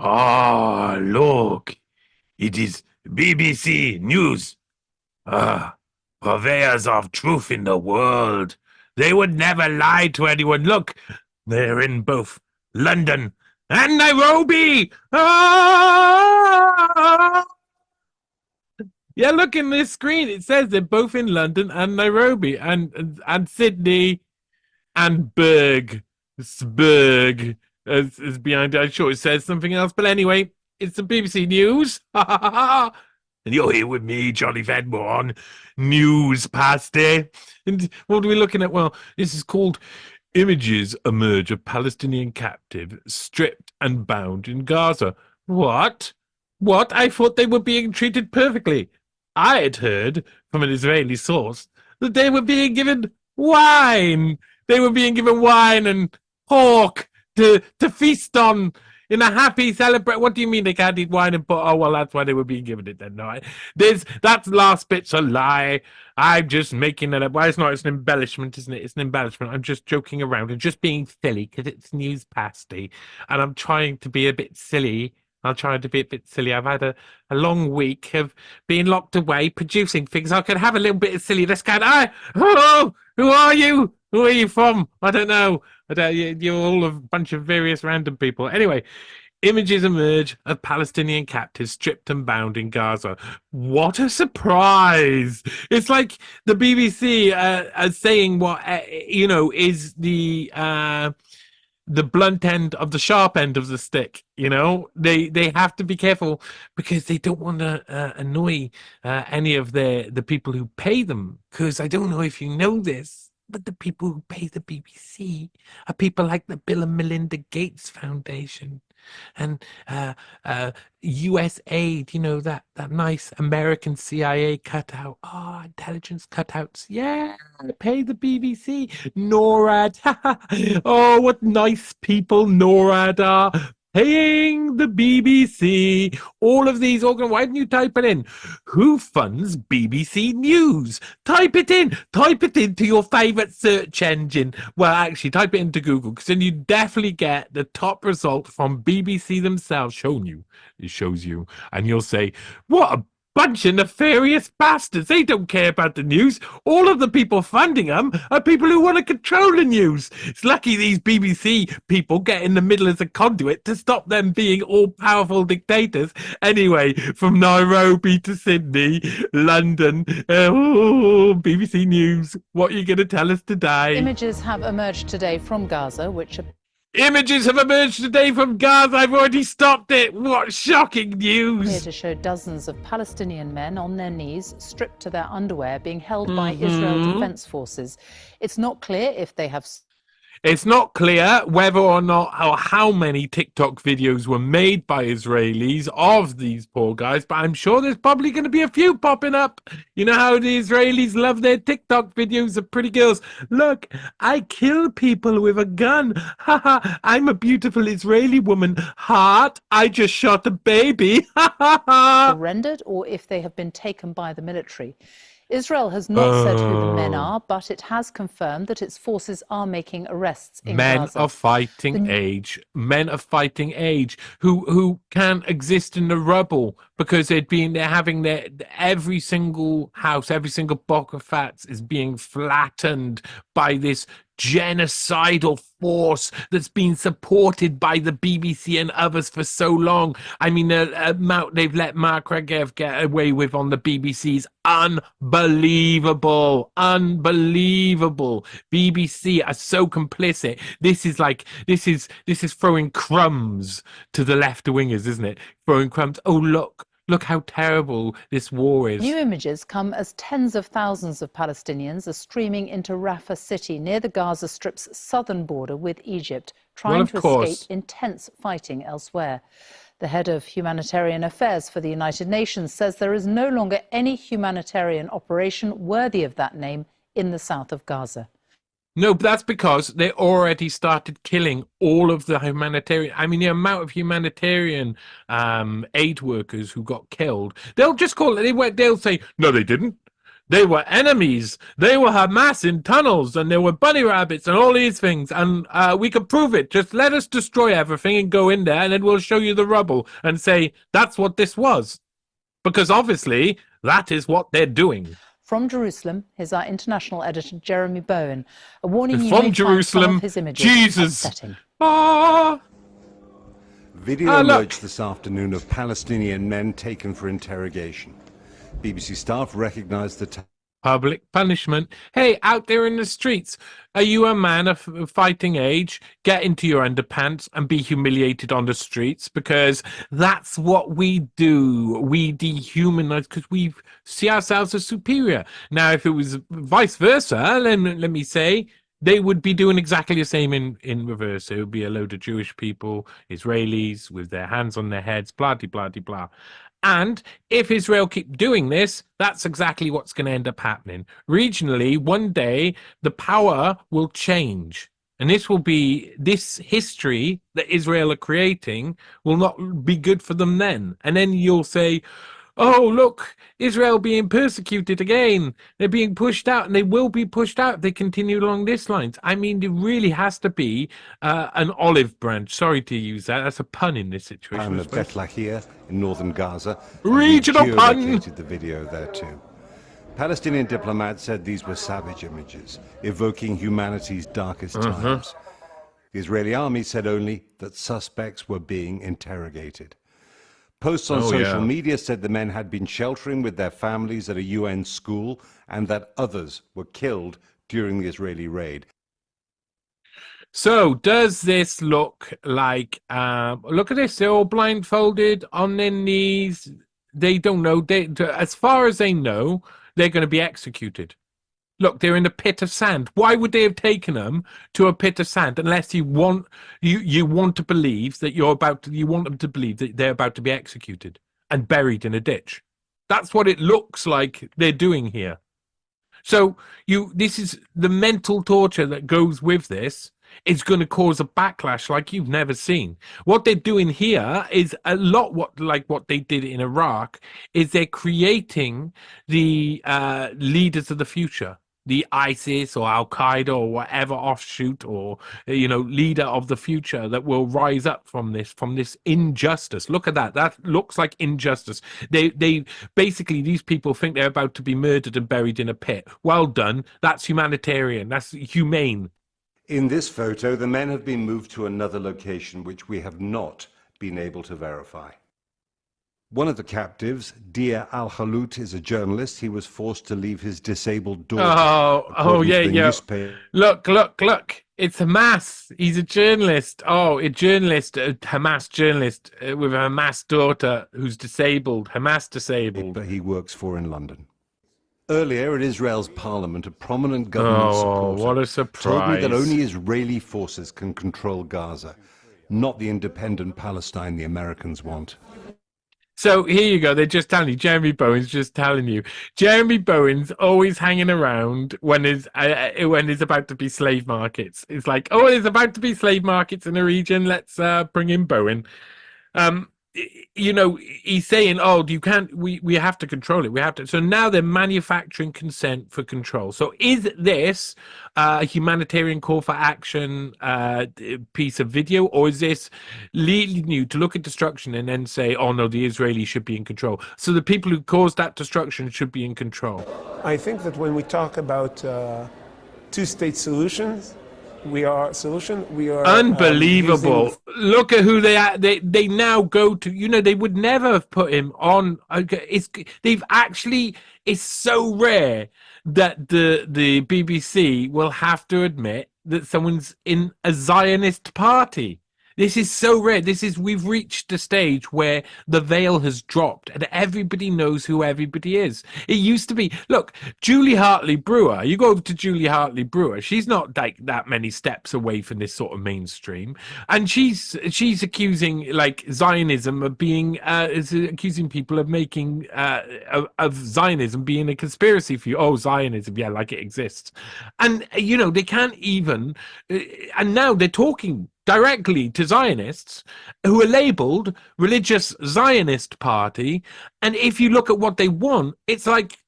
Ah, look, it is BBC News. Ah, purveyors of truth in the world. They would never lie to anyone. Look, they're in both London and Nairobi. Ah! Yeah, look in this screen. It says they're both in London and Nairobi and Sydney and Berg is behind it. I'm sure it says something else, but anyway, it's the BBC News. And you're here with me, Johnny Venmore, on NEWSPASTY. And what are we looking at? Well, this is called Images Emerge of Palestinian Captive Stripped and Bound in Gaza. What? What? I thought they were being treated perfectly. I had heard from an Israeli source that they were being given wine. They were being given wine and pork to feast on in a happy celebrate. What do you mean they can't eat wine and pork? Oh well, that's why they were being given it then. No, that last bit's a lie. I'm just making it up. Well, it's not. It's an embellishment, isn't it? It's an embellishment. I'm just joking around and just being silly because it's news pasty, and I'm trying to be a bit silly. I'm trying to be a bit silly. I've had a long week of being locked away producing things. I could have a little bit of silliness. Going, oh, who are you? Who are you from? I don't know. You're all a bunch of various random people. Anyway, images emerge of Palestinian captives stripped and bound in Gaza. What a surprise! It's like the BBC saying what is the blunt end of the sharp end of the stick. They have to be careful because they don't want to annoy any of the people who pay them, because I don't know if you know this, but the people who pay the BBC are people like the Bill and Melinda Gates Foundation and USAID, that nice American CIA cutout. Oh, intelligence cutouts. Yeah, pay the BBC. NORAD. Oh, what nice people NORAD are. Paying the BBC. All of these organ. Why didn't you type it in? Who funds BBC News? Type it in. Type it into your favorite search engine. Well, actually, type it into Google, because then you definitely get the top result from BBC themselves showing you. It shows you, and you'll say, "What a bunch of nefarious bastards! They don't care about the news. All of the people funding them are people who want to control the news. It's lucky these BBC people get in the middle as a conduit to stop them being all-powerful dictators." Anyway, from Nairobi to Sydney, London, BBC News, what are you going to tell us today? Images have emerged today from Gaza, Images have emerged today from Gaza. I've already stopped it. What shocking news! Here to show dozens of Palestinian men on their knees, stripped to their underwear, being held by Israel Defense Forces. It's not clear if they have... It's not clear whether or not or how many TikTok videos were made by Israelis of these poor guys, but I'm sure there's probably going to be a few popping up. You know how the Israelis love their TikTok videos of pretty girls. Look, I kill people with a gun. Haha, I'm a beautiful Israeli woman. Heart, I just shot a baby. surrendered or if they have been taken by the military. Israel has not said who the men are, but it has confirmed that its forces are making arrests in Gaza. Men of fighting age who can't exist in the rubble because they're having their every single house, every single block of flats is being flattened by this genocidal force that's been supported by the BBC and others for so long. I mean, the amount they've let Mark Regev get away with on the BBC is unbelievable. BBC are so complicit. This is throwing crumbs to the left wingers, isn't it? Throwing crumbs. Oh, look how terrible this war is. New images come as tens of thousands of Palestinians are streaming into Rafah city near the Gaza Strip's southern border with Egypt, trying to escape intense fighting elsewhere. The head of humanitarian affairs for the United Nations says there is no longer any humanitarian operation worthy of that name in the south of Gaza. No, but that's because they already started killing all of the humanitarian. I mean, the amount of humanitarian aid workers who got killed. They'll just call it. They'll say, no, they didn't. They were enemies. They were Hamas in tunnels, and there were bunny rabbits and all these things. And we could prove it. Just let us destroy everything and go in there, and then we'll show you the rubble and say that's what this was. Because obviously that is what they're doing. From Jerusalem, here's our international editor, Jeremy Bowen, a warning you From may Jerusalem, find some of his images Jesus. upsetting. Video emerged this afternoon of Palestinian men taken for interrogation. BBC staff recognized the public punishment. Hey, out there in the streets, are you a man of fighting age? Get into your underpants and be humiliated on the streets, because that's what we do. We dehumanize because we see ourselves as superior. Now, if it was vice versa, then let me say, they would be doing exactly the same in reverse. It would be a load of Jewish people, Israelis, with their hands on their heads, blah, de, blah, de, blah. And if Israel keep doing this, that's exactly what's going to end up happening. Regionally, one day, the power will change. And this history that Israel are creating will not be good for them then. And then you'll say, oh, look, Israel being persecuted again. They're being pushed out, and they will be pushed out if they continue along this lines. I mean, there really has to be an olive branch. Sorry to use that. That's a pun in this situation. Of Beth Lahia in northern Gaza. Regional pun! Located the video there too. Palestinian diplomats said these were savage images, evoking humanity's darkest times. The Israeli army said only that suspects were being interrogated. Posts on social media said the men had been sheltering with their families at a UN school and that others were killed during the Israeli raid. So does this look like, look at this, they're all blindfolded on their knees. They don't know, as far as they know, they're going to be executed. Look, they're in a pit of sand. Why would they have taken them to a pit of sand unless you want to believe that you want them to believe that they're about to be executed and buried in a ditch? That's what it looks like they're doing here. So this is the mental torture that goes with this. It's going to cause a backlash like you've never seen. What they're doing here is a lot like what they did in Iraq, is they're creating the leaders of the future. The ISIS or Al-Qaeda or whatever offshoot or, leader of the future that will rise up from this injustice. Look at that. That looks like injustice. They basically, these people think they're about to be murdered and buried in a pit. Well done. That's humanitarian. That's humane. In this photo, the men have been moved to another location, which we have not been able to verify. One of the captives, Dia Al-Khalout, is a journalist. He was forced to leave his disabled daughter. Newspaste. Look. It's Hamas. He's a journalist. Oh, a Hamas journalist with a Hamas daughter who's disabled. Hamas disabled. But he works for in London. Earlier, at Israel's parliament, a prominent government supporter what a surprise. told me that only Israeli forces can control Gaza, not the independent Palestine the Americans want. So here you go. They're just telling you. Jeremy Bowen's just telling you. Jeremy Bowen's always hanging around when there's about to be slave markets. It's like, oh, there's about to be slave markets in the region. Let's bring in Bowen. He's saying, oh, you can't, we have to control it. We have to. So now they're manufacturing consent for control. So is this a humanitarian call for action piece of video, or is this leading you to look at destruction and then say, oh no, the Israelis should be in control? So the people who caused that destruction should be in control. I think that when we talk about two-state solutions, we are unbelievable. Look at who they are. They now go to. They would never have put him on. It's so rare that the BBC will have to admit that someone's in a Zionist party. This is so rare. We've reached a stage where the veil has dropped and everybody knows who everybody is. It used to be, look, Julie Hartley Brewer, you go over to Julie Hartley Brewer, she's not like that many steps away from this sort of mainstream. And she's accusing like Zionism of being, accusing people of making, of Zionism being a conspiracy for you. Oh, Zionism, yeah, like it exists. And, they can't even, and now they're talking directly to Zionists who are labeled religious Zionist party. And if you look at what they want, it's like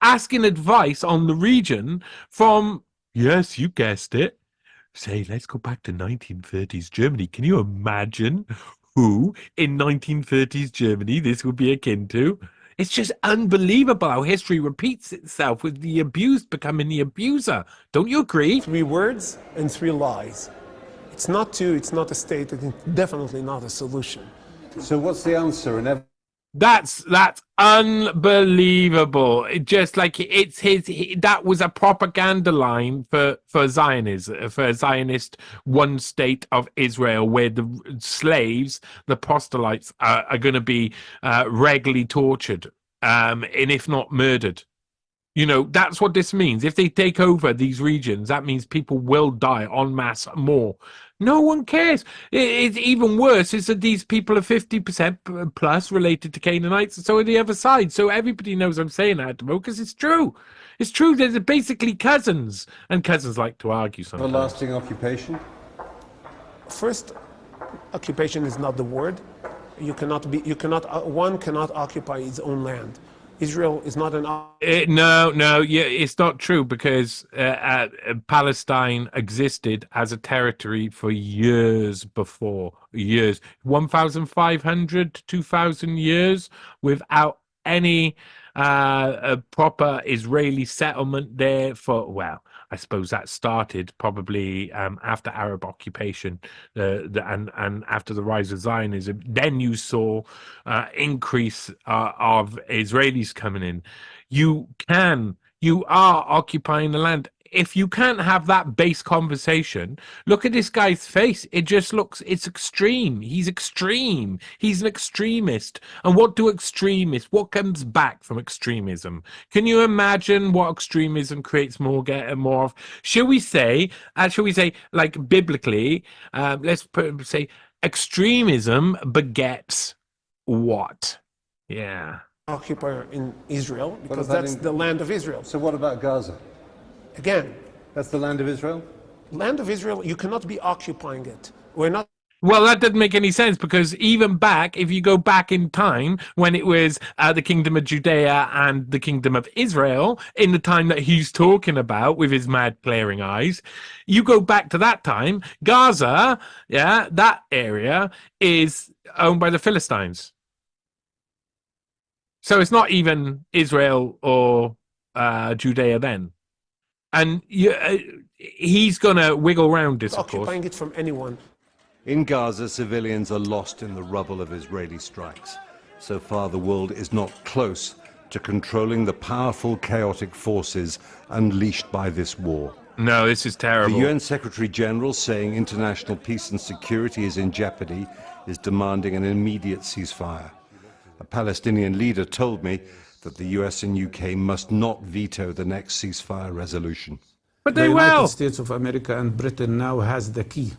asking advice on the region from, yes, you guessed it. Say, let's go back to 1930s Germany. Can you imagine who in 1930s Germany this would be akin to? It's just unbelievable how history repeats itself with the abused becoming the abuser. Don't you agree? 3 words and 3 lies. It's not two, it's not a state, it's definitely not a solution. So what's the answer? That's unbelievable. It just like that was a propaganda line for Zionism, for a Zionist one state of Israel, where the slaves, the proselytes, are going to be regularly tortured, and if not murdered. You know, that's what this means. If they take over these regions, that means people will die en masse more. No one cares. It's even worse is that these people are 50% plus related to Canaanites, and so are the other side. So everybody knows I'm saying that at the moment because it's true. It's true. They're basically cousins, and cousins like to argue sometimes. Everlasting occupation? First, occupation is not the word. One cannot occupy its own land. Israel is not an... No, it's not true, because Palestine existed as a territory for years before, 1,500 to 2,000 years without any proper Israeli settlement there for, well, I suppose that started probably after Arab occupation and after the rise of Zionism. Then you saw increase of Israelis coming in. You are occupying the land. If you can't have that base conversation, look at this guy's face. It just looks, it's extreme. He's extreme. He's an extremist. And what what comes back from extremism? Can you imagine what extremism creates more of? Shall we say, like biblically, say extremism begets what? Yeah. Occupier in Israel, because that's the land of Israel. So what about Gaza? Again, that's the land of Israel? Land of Israel, you cannot be occupying it. We're not... Well, that doesn't make any sense, because even back, if you go back in time, when it was the kingdom of Judea and the kingdom of Israel, in the time that he's talking about with his mad glaring eyes, you go back to that time, Gaza, that area is owned by the Philistines. So it's not even Israel or Judea then. And he's going to wiggle around this, of course. Occupying it from anyone. In Gaza, civilians are lost in the rubble of Israeli strikes. So far, the world is not close to controlling the powerful, chaotic forces unleashed by this war. No, this is terrible. The UN Secretary General, saying international peace and security is in jeopardy, is demanding an immediate ceasefire. A Palestinian leader told me that the US and UK must not veto the next ceasefire resolution. But they will. The United States of America and Britain now has the key.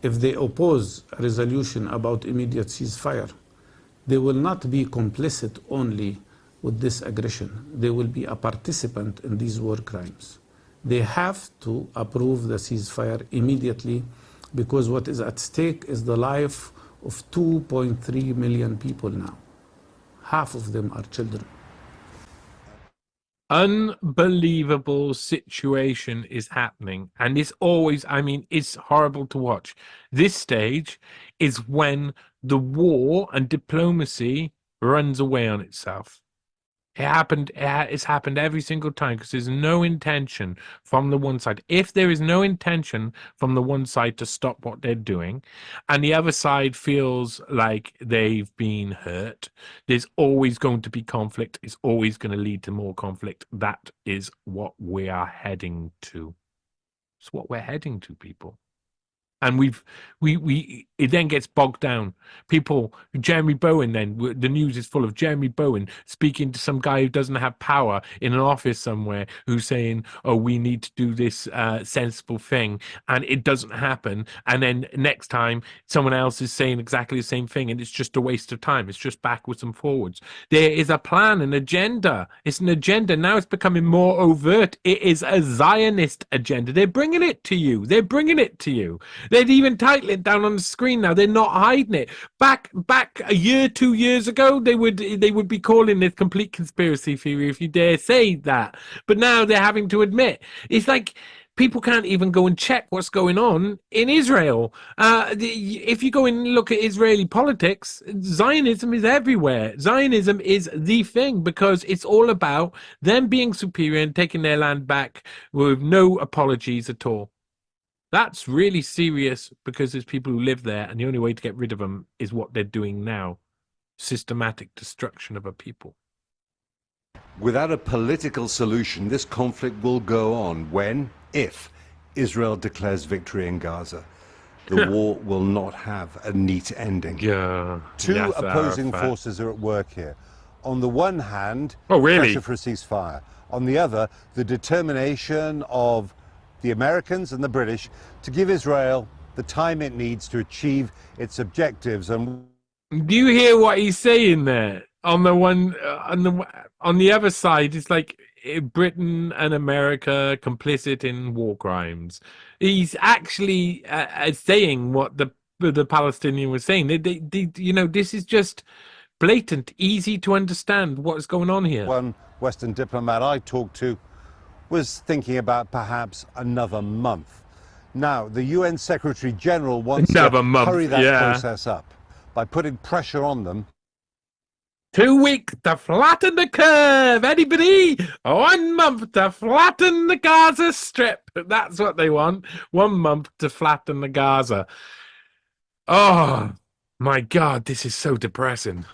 If they oppose a resolution about immediate ceasefire, they will not be complicit only with this aggression. They will be a participant in these war crimes. They have to approve the ceasefire immediately, because what is at stake is the life of 2.3 million people now. Half of them are children. Unbelievable situation is happening, and it's always, I mean, it's horrible to watch. This stage is when the war and diplomacy runs away on itself. It's happened every single time, because there's no intention from the one side. If there is no intention from the one side to stop what they're doing, and the other side feels like they've been hurt, there's always going to be conflict. It's always going to lead to more conflict. That is what we are heading to. It's what we're heading to, people. And it then gets bogged down. People, Jeremy Bowen, then the news is full of Jeremy Bowen speaking to some guy who doesn't have power in an office somewhere, who's saying, oh, we need to do this sensible thing, and it doesn't happen. And then next time someone else is saying exactly the same thing, and it's just a waste of time. It's just backwards and forwards. There is a plan, an agenda. It's an agenda. Now it's becoming more overt. It is a Zionist agenda. They're bringing it to you. They'd even title it down on the screen now. They're not hiding it. Back a year, 2 years ago, they would be calling this complete conspiracy theory if you dare say that. But now they're having to admit it's like people can't even go and check what's going on in Israel. If you go and look at Israeli politics, Zionism is everywhere. Zionism is the thing because it's all about them being superior and taking their land back with no apologies at all. That's really serious because there's people who live there, and the only way to get rid of them is what they're doing now. Systematic destruction of a people. Without a political solution, this conflict will go on when, if, Israel declares victory in Gaza. The war will not have a neat ending. Yeah. Two opposing forces are at work here. On the one hand, pressure for a ceasefire. On the other, the determination of the Americans and the British to give Israel the time it needs to achieve its objectives. And do you hear what he's saying there? On the one, on the other side, it's like Britain and America complicit in war crimes. He's actually saying what the Palestinian was saying. You know, this is just blatant, easy to understand what's going on here. One Western diplomat I talked to was thinking about perhaps another month. Now, the UN Secretary General wants to hurry that process up by putting pressure on them. 2 weeks to flatten the curve. Anybody? 1 month to flatten the Gaza Strip. That's what they want. 1 month to flatten the Gaza. Oh, my God, this is so depressing.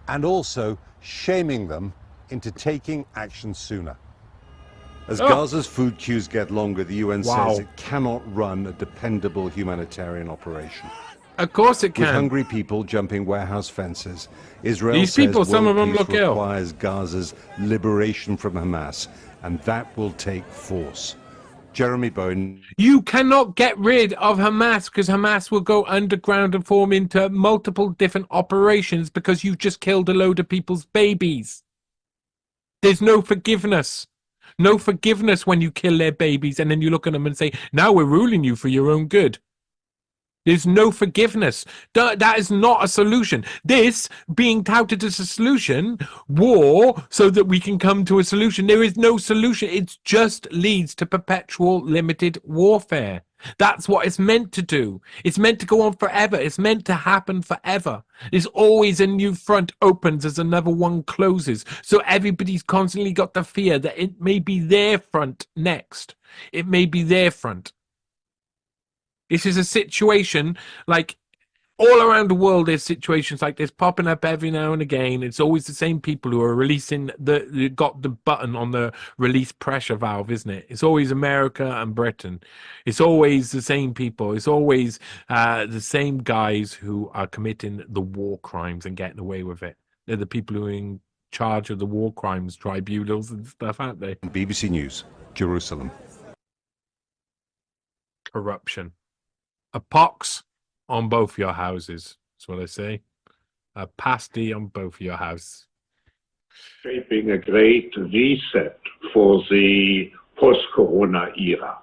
And also shaming them into taking action sooner. As Gaza's food queues get longer, the UN says it cannot run a dependable humanitarian operation. Of course it can. With hungry people jumping warehouse fences, Israel These says people, some of them look ill. Requires Gaza's liberation from Hamas, and that will take force. Jeremy Bowen. You cannot get rid of Hamas because Hamas will go underground and form into multiple different operations because you've just killed a load of people's babies. There's no forgiveness. No forgiveness when you kill their babies and then you look at them and say, now we're ruling you for your own good. There's no forgiveness. That is not a solution. This being touted as a solution, war, so that we can come to a solution. There is no solution. It just leads to perpetual limited warfare. That's what it's meant to do. It's meant to go on forever. It's meant to happen forever. There's always a new front opens as another one closes. So everybody's constantly got the fear that it may be their front next. It may be their front. This is a situation like all around the world. There's situations like this popping up every now and again. It's always the same people who are releasing got the button on the release pressure valve, isn't it? It's always America and Britain. It's always the same people. It's always the same guys who are committing the war crimes and getting away with it. They're the people who are in charge of the war crimes tribunals and stuff, aren't they? BBC News, Jerusalem. Corruption. A pox on both your houses. That's what I say. A pasty on both your houses. Shaping a great reset for the post-corona era.